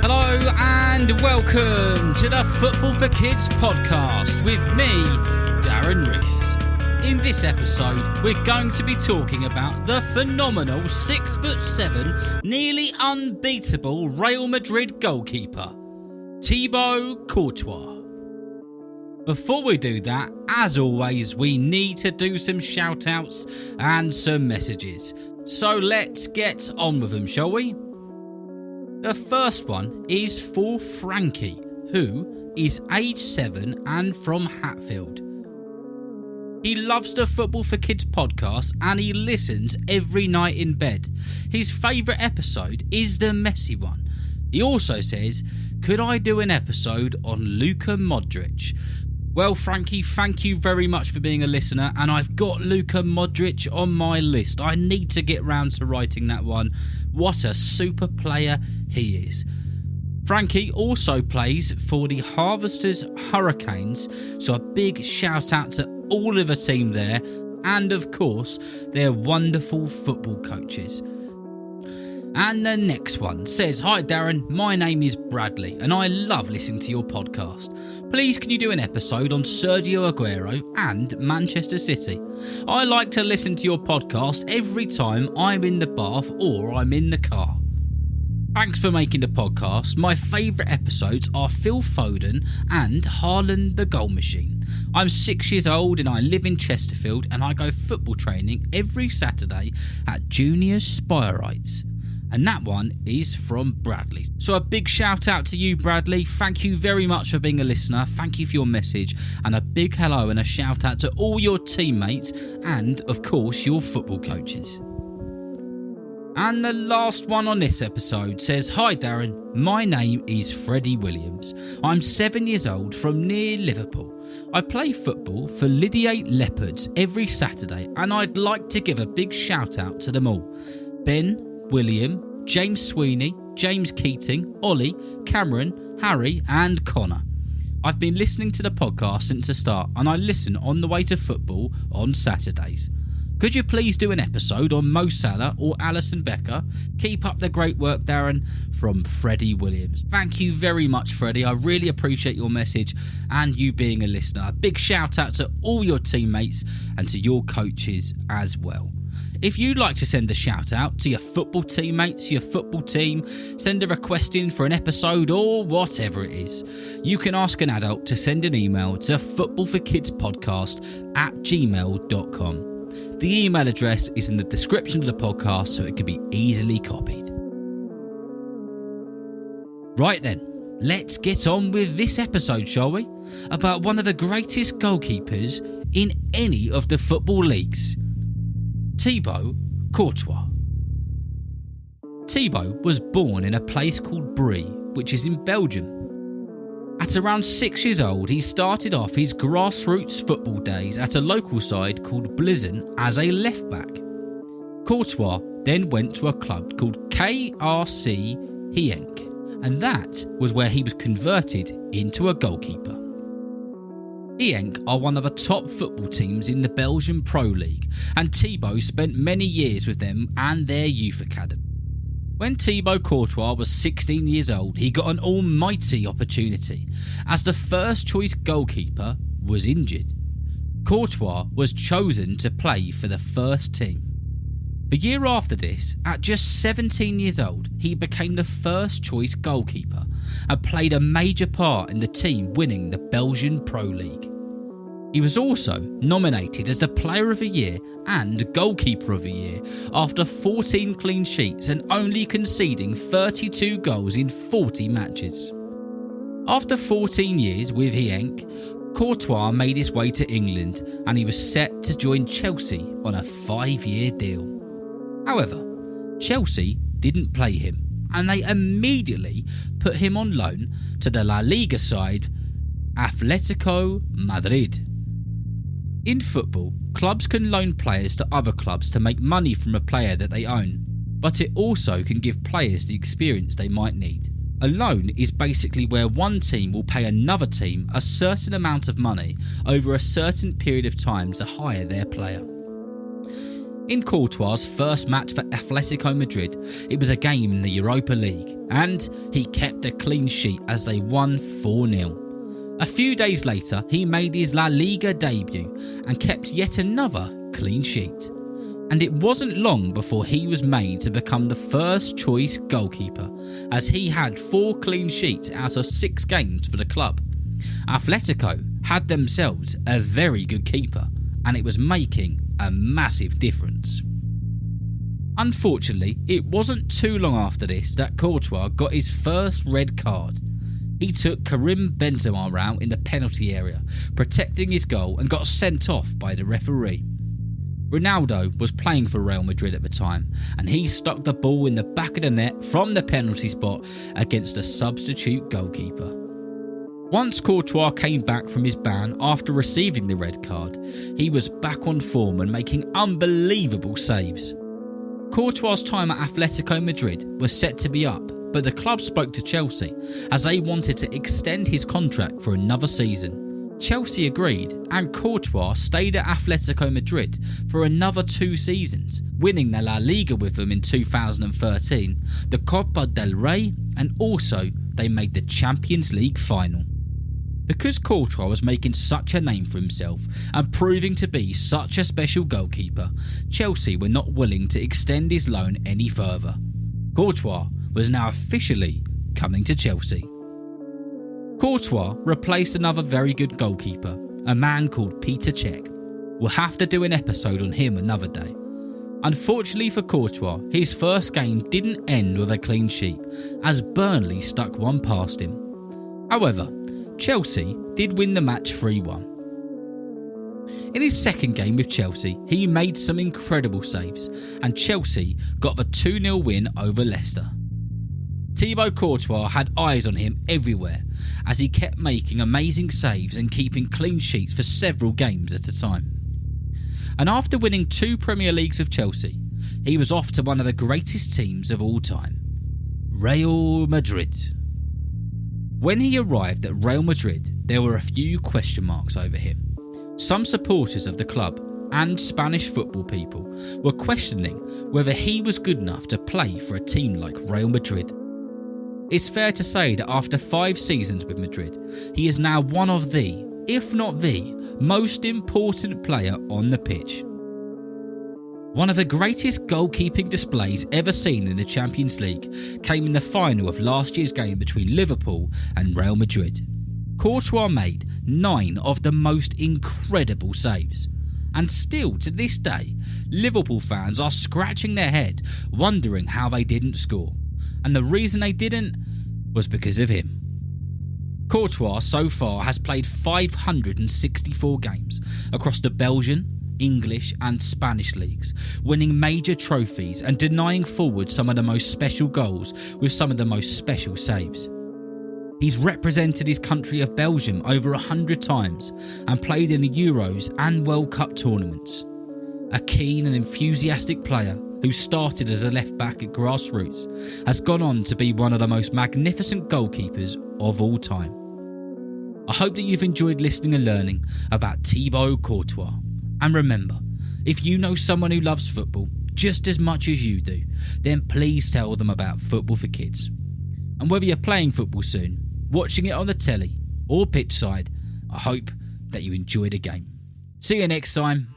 Hello and welcome to the Football for Kids podcast with me, Darren Rees. In this episode, we're going to be talking about the phenomenal 6'7", nearly unbeatable Real Madrid goalkeeper, Thibaut Courtois. Before we do that, as always, we need to do some shout-outs and some messages. So let's get on with them, shall we? The first one is for Frankie, who is age 7 and from Hatfield. He loves the Football for Kids podcast and he listens every night in bed. His favourite episode is the Messi one. He also says, could I do an episode on Luka Modric? Well, Frankie, thank you very much for being a listener, and I've got Luka Modric on my list. I need to get round to writing that one. What a super player he is. Frankie also plays for the Harvesters Hurricanes, so a big shout out to all of the team there, and of course, their wonderful football coaches. And the next one says, hi Darren, my name is Bradley and I love listening to your podcast. Please can you do an episode on Sergio Aguero and Manchester City? I like to listen to your podcast every time I'm in the bath or I'm in the car. Thanks for making the podcast. My favourite episodes are Phil Foden and Haaland the Goal Machine. I'm 6 years old and I live in Chesterfield and I go football training every Saturday at Junior Spirites. And that one is from Bradley. So a big shout out to you, Bradley. Thank you very much for being a listener. Thank you for your message. And a big hello and a shout out to all your teammates and, of course, your football coaches. And the last one on this episode says, hi Darren, my name is Freddie Williams. I'm 7 years old from near Liverpool. I play football for Lydiate Leopards every Saturday and I'd like to give a big shout out to them all. Ben, William, James Sweeney, James Keating, Ollie, Cameron, Harry and Connor. I've been listening to the podcast since the start and I listen on the way to football on Saturdays. Could you please do an episode on Mo Salah or Alisson Becker? Keep up the great work, Darren, from Freddie Williams. Thank you very much, Freddie. I really appreciate your message and you being a listener. A big shout out to all your teammates and to your coaches as well. If you'd like to send a shout out to your football teammates, your football team, send a request in for an episode or whatever it is, you can ask an adult to send an email to footballforkidspodcast@gmail.com. The email address is in the description of the podcast so it can be easily copied. Right then, let's get on with this episode, shall we? About one of the greatest goalkeepers in any of the football leagues. Thibaut Courtois. Thibaut was born in a place called Brie, which is in Belgium. At around 6 years old, he started off his grassroots football days at a local side called Blizen as a left back. Courtois then went to a club called KRC Genk, and that was where he was converted into a goalkeeper. Genk are one of the top football teams in the Belgian Pro League, and Thibaut spent many years with them and their youth academy. When Thibaut Courtois was 16 years old, he got an almighty opportunity, as the first choice goalkeeper was injured. Courtois was chosen to play for the first team. The year after this, at just 17 years old, he became the first choice goalkeeper and played a major part in the team winning the Belgian Pro League. He was also nominated as the Player of the Year and Goalkeeper of the Year after 14 clean sheets and only conceding 32 goals in 40 matches. After 14 years with Genk, Courtois made his way to England and he was set to join Chelsea on a 5-year deal. However, Chelsea didn't play him and they immediately put him on loan to the La Liga side Atletico Madrid. In football, clubs can loan players to other clubs to make money from a player that they own, but it also can give players the experience they might need. A loan is basically where one team will pay another team a certain amount of money over a certain period of time to hire their player. In Courtois' first match for Atletico Madrid, it was a game in the Europa League, and he kept a clean sheet as they won 4-0. A few days later, he made his La Liga debut and kept yet another clean sheet. And it wasn't long before he was made to become the first choice goalkeeper, as he had 4 clean sheets out of 6 games for the club. Atletico had themselves a very good keeper, and it was making a massive difference. Unfortunately, it wasn't too long after this that Courtois got his first red card. He took Karim Benzema out in the penalty area, protecting his goal, and got sent off by the referee. Ronaldo was playing for Real Madrid at the time, and he stuck the ball in the back of the net from the penalty spot against a substitute goalkeeper. Once Courtois came back from his ban after receiving the red card, he was back on form and making unbelievable saves. Courtois' time at Atletico Madrid was set to be up, but the club spoke to Chelsea as they wanted to extend his contract for another season. Chelsea agreed, and Courtois stayed at Atletico Madrid for another 2 seasons, winning the La Liga with them in 2013, the Copa del Rey, and also they made the Champions League final. Because Courtois was making such a name for himself and proving to be such a special goalkeeper, Chelsea were not willing to extend his loan any further. Courtois was now officially coming to Chelsea. Courtois replaced another very good goalkeeper, a man called Peter Cech. We'll have to do an episode on him another day. Unfortunately for Courtois, his first game didn't end with a clean sheet, as Burnley stuck one past him. However, Chelsea did win the match 3-1. In his second game with Chelsea, he made some incredible saves, and Chelsea got the 2-0 win over Leicester. Thibaut Courtois had eyes on him everywhere, as he kept making amazing saves and keeping clean sheets for several games at a time. And after winning 2 Premier Leagues with Chelsea, he was off to one of the greatest teams of all time, Real Madrid. When he arrived at Real Madrid, there were a few question marks over him. Some supporters of the club and Spanish football people were questioning whether he was good enough to play for a team like Real Madrid. It's fair to say that after 5 seasons with Madrid, he is now one of the, if not the, most important player on the pitch. One of the greatest goalkeeping displays ever seen in the Champions League came in the final of last year's game between Liverpool and Real Madrid. Courtois made 9 of the most incredible saves, and still to this day, Liverpool fans are scratching their head wondering how they didn't score, and the reason they didn't was because of him. Courtois so far has played 564 games across the Belgian, English and Spanish leagues, winning major trophies and denying forward some of the most special goals with some of the most special saves. He's represented his country of Belgium over 100 times and played in the Euros and World Cup tournaments. A keen and enthusiastic player who started as a left-back at grassroots has gone on to be one of the most magnificent goalkeepers of all time. I hope that you've enjoyed listening and learning about Thibaut Courtois. And remember, if you know someone who loves football just as much as you do, then please tell them about Football for Kids. And whether you're playing football soon, watching it on the telly or pitch side, I hope that you enjoy the game. See you next time.